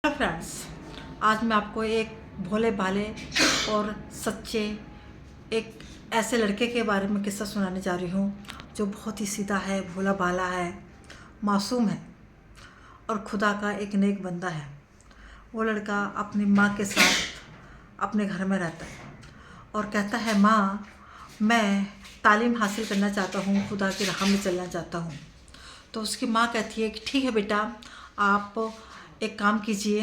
Hello friends, आज मैं आपको एक भोले भाले और सच्चे एक ऐसे लड़के के बारे में किस्सा सुनाने जा रही हूँ जो बहुत ही सीधा है, भोला भाला है, मासूम है और खुदा का एक नेक बंदा है। वो लड़का अपनी माँ के साथ अपने घर में रहता है और कहता है, माँ मैं तालीम हासिल करना चाहता हूँ, खुदा की राह में चलना चाहता हूँ। तो उसकी माँ कहती है कि ठीक है बेटा, आप एक काम कीजिए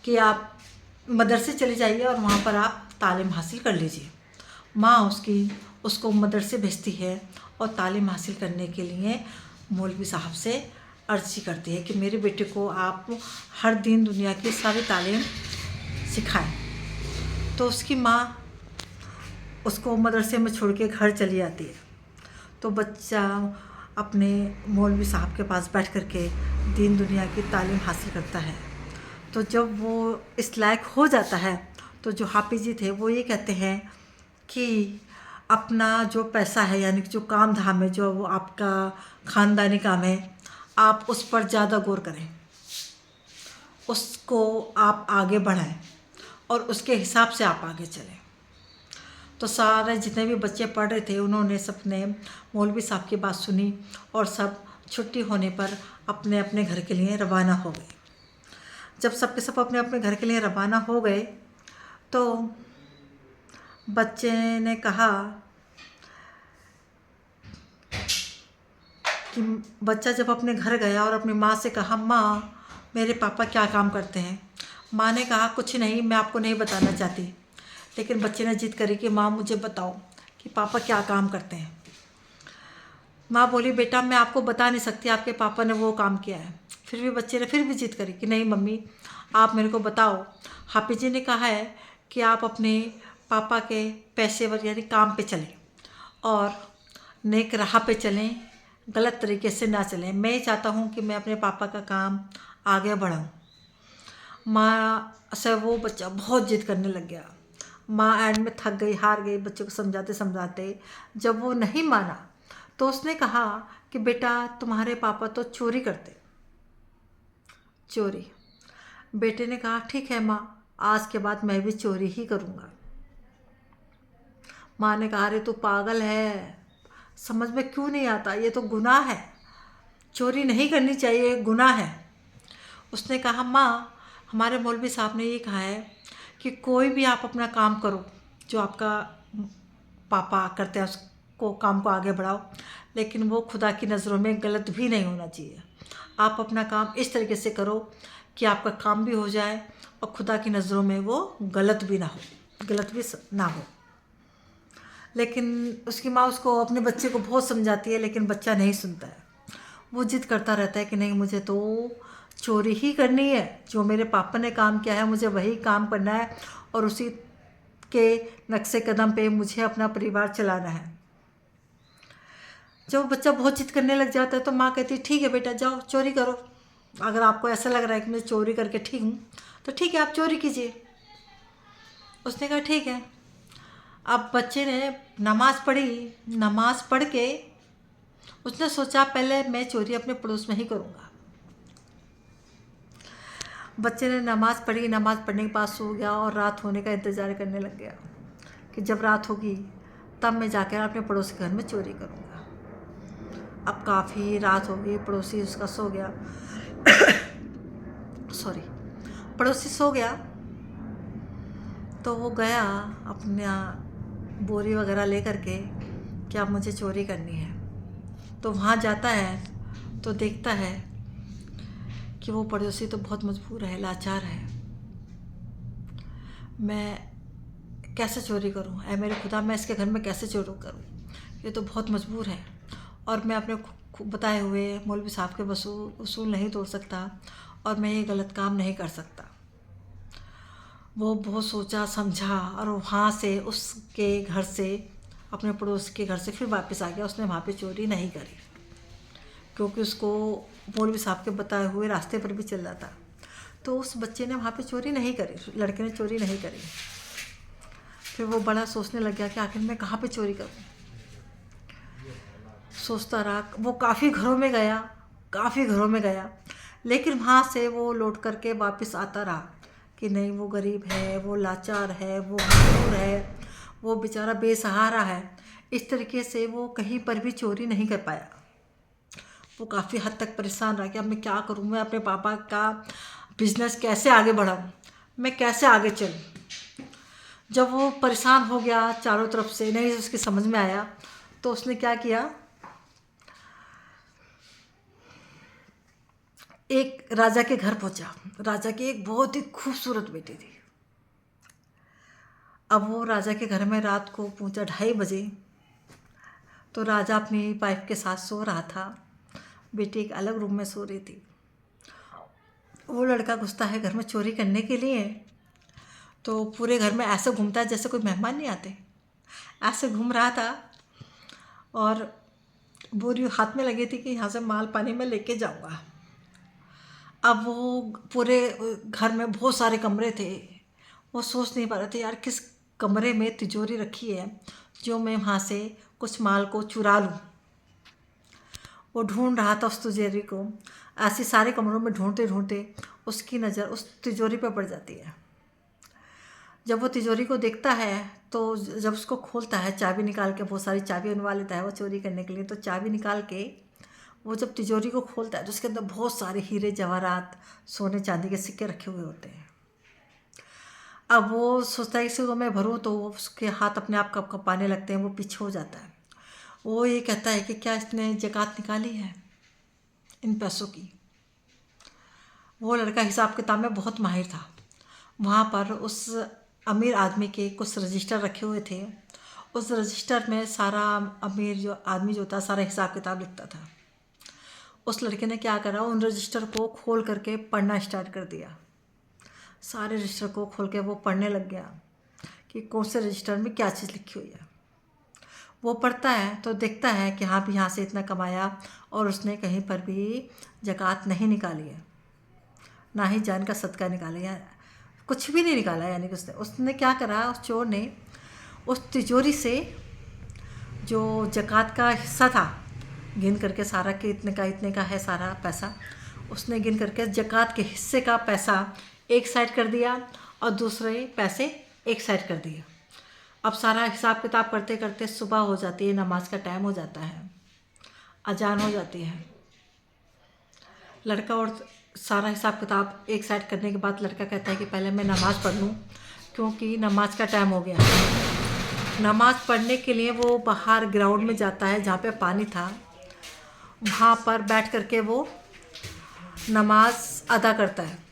कि आप मदरसे चले जाइए और वहाँ पर आप तालीम हासिल कर लीजिए। माँ उसको मदरसे भेजती है और तालीम हासिल करने के लिए मौलवी साहब से अर्जी करती है कि मेरे बेटे को आप हर दिन दुनिया की सारी तालीम सिखाएं। तो उसकी माँ उसको मदरसे में छोड़ के घर चली आती है। तो बच्चा अपने मौलवी साहब के पास बैठ कर के दीन दुनिया की तालीम हासिल करता है। तो जब वो इस लायक हो जाता है तो जो हाफिज जी थे वो ये कहते हैं कि अपना जो पैसा है, यानी कि जो काम धाम है, जो वो आपका ख़ानदानी काम है, आप उस पर ज़्यादा गौर करें, उसको आप आगे बढ़ाएं और उसके हिसाब से आप आगे चलें। तो सारे जितने भी बच्चे पढ़ रहे थे उन्होंने सबने मौलवी साहब की बात सुनी और सब छुट्टी होने पर अपने अपने घर के लिए रवाना हो गए। जब सबके सब अपने अपने घर के लिए रवाना हो गए तो बच्चे ने कहा कि बच्चा जब अपने घर गया और अपनी माँ से कहा, माँ मेरे पापा क्या काम करते हैं। माँ ने कहा, कुछ नहीं, मैं आपको नहीं बताना चाहती। लेकिन बच्चे ने जिद करी कि माँ मुझे बताओ कि पापा क्या काम करते हैं। माँ बोली, बेटा मैं आपको बता नहीं सकती आपके पापा ने वो काम किया है। फिर भी बच्चे ने फिर भी जिद करी कि नहीं मम्मी आप मेरे को बताओ। हाफिज जी ने कहा है कि आप अपने पापा के पेशेवर यानी काम पे चलें और नेक राह पे चलें, गलत तरीके से ना चलें। मैं ये चाहता हूँ कि मैं अपने पापा का काम आगे बढ़ाऊँ। माँ से वो बच्चा बहुत जिद करने लग गया। माँ एंड में थक गई, हार गई बच्चे को समझाते समझाते। जब वो नहीं माना तो उसने कहा कि बेटा तुम्हारे पापा तो चोरी करते। चोरी। बेटे ने कहा, ठीक है माँ, आज के बाद मैं भी चोरी ही करूँगा। माँ ने कहा, अरे तू पागल है, समझ में क्यों नहीं आता, ये तो गुनाह है, चोरी नहीं करनी चाहिए, गुनाह है। उसने कहा, माँ हमारे मौलवी साहब ने ये कहा है कि कोई भी आप अपना काम करो जो आपका पापा करते हैं उसको काम को आगे बढ़ाओ, लेकिन वो खुदा की नज़रों में गलत भी नहीं होना चाहिए। आप अपना काम इस तरीके से करो कि आपका काम भी हो जाए और खुदा की नज़रों में वो गलत भी ना हो। लेकिन उसकी माँ उसको अपने बच्चे को बहुत समझाती है, लेकिन बच्चा नहीं सुनता है। वो जिद करता रहता है कि नहीं मुझे तो चोरी ही करनी है, जो मेरे पापा ने काम किया है मुझे वही काम करना है और उसी के नक्शे कदम पे मुझे अपना परिवार चलाना है। जब बच्चा बहुत जिद करने लग जाता है तो माँ कहती है, ठीक है बेटा जाओ चोरी करो, अगर आपको ऐसा लग रहा है कि मैं चोरी करके ठीक हूँ तो ठीक है आप चोरी कीजिए। उसने कहा ठीक है। अब बच्चे ने नमाज़ पढ़ी। नमाज़ पढ़ के उसने सोचा पहले मैं चोरी अपने पड़ोस में ही करूँगा। बच्चे ने नमाज़ पढ़ी। नमाज़ पढ़ने के बाद सो गया और रात होने का इंतज़ार करने लग गया कि जब रात होगी तब मैं जाकर अपने पड़ोसी के घर में चोरी करूँगा। अब काफ़ी रात हो गई, पड़ोसी उसका सो गया सॉरी पड़ोसी सो गया। तो वो गया अपना बोरी वगैरह ले करके कि अब मुझे चोरी करनी है। तो वहाँ जाता है तो देखता है कि वो पड़ोसी तो बहुत मजबूर है, लाचार है। मैं कैसे चोरी करूं? ऐ मेरे खुदा, मैं इसके घर में कैसे चोरी करूं? ये तो बहुत मजबूर है और मैं अपने बताए हुए मौलवी साहब के उसूल नहीं तोड़ सकता और मैं ये गलत काम नहीं कर सकता। वो बहुत सोचा समझा और वहाँ से उसके घर से, अपने पड़ोस के घर से फिर वापस आ गया। उसने वहाँ पे चोरी नहीं करी क्योंकि उसको मौलवी साहब के बताए हुए रास्ते पर भी चल रहा था। तो उस बच्चे ने वहाँ पे चोरी नहीं करी, लड़के ने चोरी नहीं करी। फिर वो बड़ा सोचने लग गया कि आखिर मैं कहाँ पे चोरी करूँ। सोचता रहा। वो काफ़ी घरों में गया, लेकिन वहाँ से वो लौट करके वापस आता रहा कि नहीं, वो गरीब है, वो लाचार है, वो मजबूर है, वो बेचारा बेसहारा है। इस तरीके से वो कहीं पर भी चोरी नहीं कर पाया। वो काफ़ी हद तक परेशान रहा कि अब मैं क्या करूँ, मैं अपने पापा का बिजनेस कैसे आगे बढ़ाऊँ, मैं कैसे आगे चलूँ। जब वो परेशान हो गया, चारों तरफ से नहीं उसकी समझ में आया, तो उसने क्या किया, एक राजा के घर पहुंचा। राजा की एक बहुत ही खूबसूरत बेटी थी। अब वो राजा के घर में रात को पहुंचा 2:30 बजे। तो राजा अपनी वाइफ के साथ सो रहा था, बेटी एक अलग रूम में सो रही थी। वो लड़का घुसता है घर में चोरी करने के लिए। तो पूरे घर में ऐसे घूमता है जैसे कोई मेहमान नहीं आते, ऐसे घूम रहा था और बोरी हाथ में लगी थी कि यहाँ से माल पानी में लेके जाऊँगा। अब वो पूरे घर में बहुत सारे कमरे थे, वो सोच नहीं पा रहे थे यार किस कमरे में तिजोरी रखी है जो मैं वहाँ से कुछ माल को चुरा लूँ। वो ढूंढ रहा था उस तिजोरी को। ऐसे सारे कमरों में ढूंढते ढूंढते उसकी नज़र उस तिजोरी पर पड़ जाती है। जब वो तिजोरी को देखता है तो जब उसको खोलता है, चाबी निकाल के, बहुत सारी चाबी बनवा लेता है वो चोरी करने के लिए। तो चाबी निकाल के वो जब तिजोरी को खोलता है तो उसके अंदर बहुत सारे हीरे जवाहरात, सोने चांदी के सिक्के रखे हुए होते हैं। अब वो सोचता है इसी को मैं भरूँ, तो उसके हाथ अपने आप कप कपाने लगते हैं, वो पीछे हो जाता है। वो ये कहता है कि क्या इसने ज़कात निकाली है इन पैसों की। वो लड़का हिसाब किताब में बहुत माहिर था। वहाँ पर उस अमीर आदमी के कुछ रजिस्टर रखे हुए थे। उस रजिस्टर में सारा अमीर जो आदमी जो था सारा हिसाब किताब लिखता था। उस लड़के ने क्या करा, उन रजिस्टर को खोल करके पढ़ना स्टार्ट कर दिया। सारे रजिस्टर को खोल के वो पढ़ने लग गया कि कौन से रजिस्टर में क्या चीज़ लिखी हुई है। वो पढ़ता है तो देखता है कि हाँ भी यहाँ से इतना कमाया और उसने कहीं पर भी ज़कात नहीं निकाली है, ना ही जान का सदका निकाला, या कुछ भी नहीं निकाला। यानी कि उसने क्या करा, उस चोर ने उस तिजोरी से जो ज़कात का हिस्सा था गिन करके सारा कि इतने का है सारा पैसा, उसने गिन करके ज़कात के हिस्से का पैसा एक साइड कर दिया और दूसरे पैसे एक साइड कर दिए। अब सारा हिसाब किताब करते करते सुबह हो जाती है, नमाज का टाइम हो जाता है, अजान हो जाती है। लड़का और सारा हिसाब किताब एक साइड करने के बाद लड़का कहता है कि पहले मैं नमाज़ पढ़ लूँ, क्योंकि नमाज का टाइम हो गया है। नमाज़ पढ़ने के लिए वो बाहर ग्राउंड में जाता है जहाँ पे पानी था। वहाँ पर बैठ करके वो नमाज अदा करता है।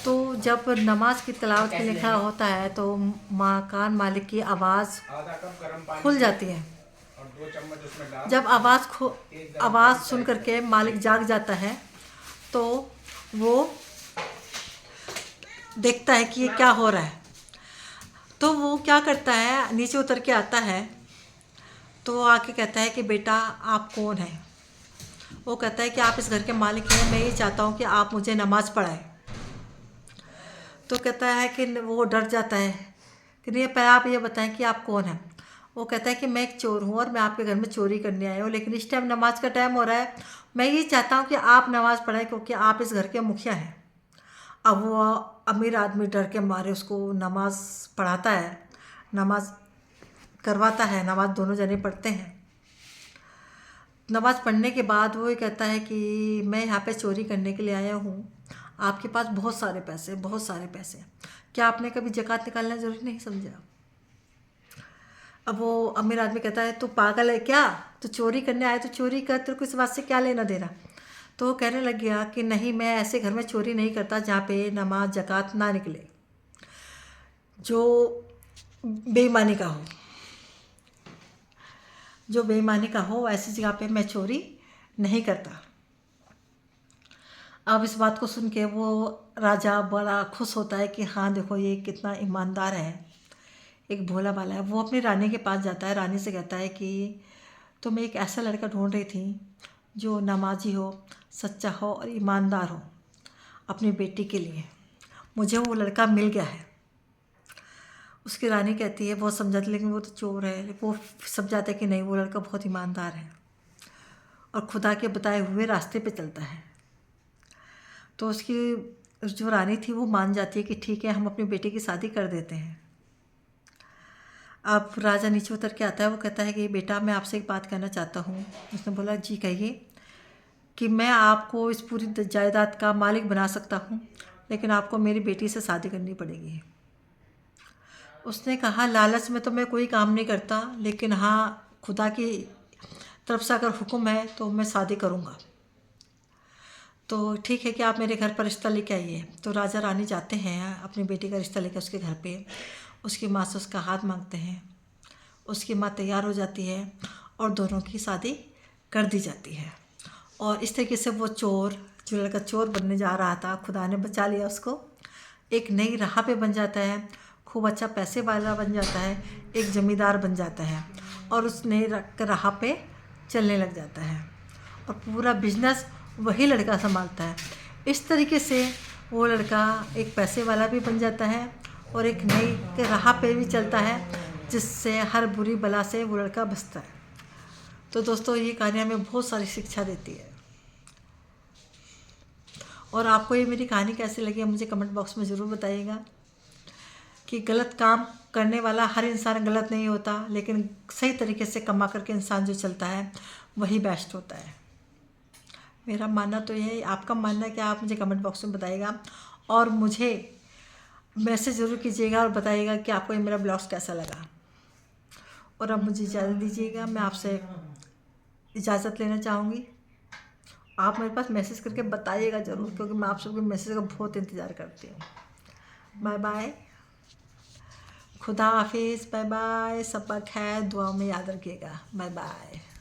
तो जब नमाज की तिलावत के लिए खड़ा होता है तो मकान मालिक की आवाज़ खुल जाती है। जब आवाज़ सुन करके मालिक जाग जाता है तो वो देखता है कि ये क्या हो रहा है। तो वो क्या करता है, नीचे उतर के आता है। तो वो आके कहता है कि बेटा आप कौन हैं। वो कहता है कि आप इस घर के मालिक हैं, मैं ये चाहता हूँ कि आप मुझे नमाज़ पढ़ाएं। तो कहता है कि वो डर जाता है कि नहीं, पहले आप ये बताएं कि आप कौन हैं। वो कहता है कि मैं एक चोर हूँ और मैं आपके घर में चोरी करने आया हूँ, लेकिन इस टाइम नमाज का टाइम हो रहा है, मैं ये चाहता हूँ कि आप नमाज़ पढ़ाएं क्योंकि आप इस घर के मुखिया हैं। अब वो अमीर आदमी डर के मारे उसको नमाज़ पढ़ाता है, नमाज़ करवाता है, नमाज़ दोनों जने पढ़ते हैं। नमाज़ पढ़ने के बाद वो ये कहता है कि मैं यहाँ पे चोरी करने के लिए आया हूँ, आपके पास बहुत सारे पैसे, बहुत सारे पैसे, क्या आपने कभी ज़कात निकालना ज़रूरी नहीं समझा। अब वो अमीर आदमी कहता है तू पागल है क्या, तू चोरी करने आया तो चोरी कर, तेरे को इस बात से क्या लेना देना। तो वो कहने लग गया कि नहीं, मैं ऐसे घर में चोरी नहीं करता जहाँ पे नमाज ज़कात ना निकले, जो बेईमानी का हो, जो बेईमानी का हो ऐसी जगह पे मैं चोरी नहीं करता। अब इस बात को सुन के वो राजा बड़ा खुश होता है कि हाँ देखो ये कितना ईमानदार है, एक भोला भाला है। वो अपनी रानी के पास जाता है, रानी से कहता है कि तो मैं एक ऐसा लड़का ढूंढ रही थी जो नमाजी हो, सच्चा हो और ईमानदार हो अपनी बेटी के लिए, मुझे वो लड़का मिल गया है। उसकी रानी कहती है, बहुत समझाती लेकिन वो तो चोर है। वो समझाता है कि नहीं, वो लड़का बहुत ईमानदार है और खुदा के बताए हुए रास्ते पे चलता है। तो उसकी जो रानी थी वो मान जाती है कि ठीक है, हम अपनी बेटी की शादी कर देते हैं। अब राजा नीचे उतर के आता है, वो कहता है कि बेटा मैं आपसे एक बात कहना चाहता हूँ। उसने बोला जी कहिए। कि मैं आपको इस पूरी जायदाद का मालिक बना सकता हूँ, लेकिन आपको मेरी बेटी से शादी करनी पड़ेगी। उसने कहा लालच में तो मैं कोई काम नहीं करता, लेकिन हाँ खुदा की तरफ से अगर हुक्म है तो मैं शादी करूँगा। तो ठीक है कि आप मेरे घर पर रिश्ता लेके आइए। तो राजा रानी जाते हैं अपनी बेटी का रिश्ता लेकर उसके घर पे। उसकी माँ से उसका हाथ मांगते हैं। उसकी माँ तैयार हो जाती है और दोनों की शादी कर दी जाती है। और इस तरीके से वो चोर, जो लड़का चोर बनने जा रहा था, खुदा ने बचा लिया उसको। एक नई राह पे बन जाता है, खूब अच्छा पैसे वाला बन जाता है, एक ज़मींदार बन जाता है और उस नई राह पे चलने लग जाता है और पूरा बिजनेस वही लड़का संभालता है। इस तरीके से वो लड़का एक पैसे वाला भी बन जाता है और एक नई राह पे भी चलता है, जिससे हर बुरी बला से वो लड़का बचता है। तो दोस्तों ये कहानी हमें बहुत सारी शिक्षा देती है। और आपको ये मेरी कहानी कैसी लगी है मुझे कमेंट बॉक्स में ज़रूर बताइएगा। कि गलत काम करने वाला हर इंसान गलत नहीं होता, लेकिन सही तरीके से कमा करके इंसान जो चलता है वही बेस्ट होता है। मेरा मानना तो यही है। आपका मानना क्या, आप मुझे कमेंट बॉक्स में बताइएगा और मुझे मैसेज ज़रूर कीजिएगा और बताइएगा कि आपको ये मेरा ब्लॉग्स कैसा लगा। और अब मुझे इजाज़त दीजिएगा, मैं आपसे इजाज़त लेना चाहूँगी। आप मेरे पास मैसेज करके बताइएगा ज़रूर, क्योंकि मैं आप सबके मैसेज का बहुत इंतज़ार करती हूँ। बाय बाय, खुदा हाफिज़, बाय बाय, सबका खैर दुआ में याद रखिएगा। Bye bye.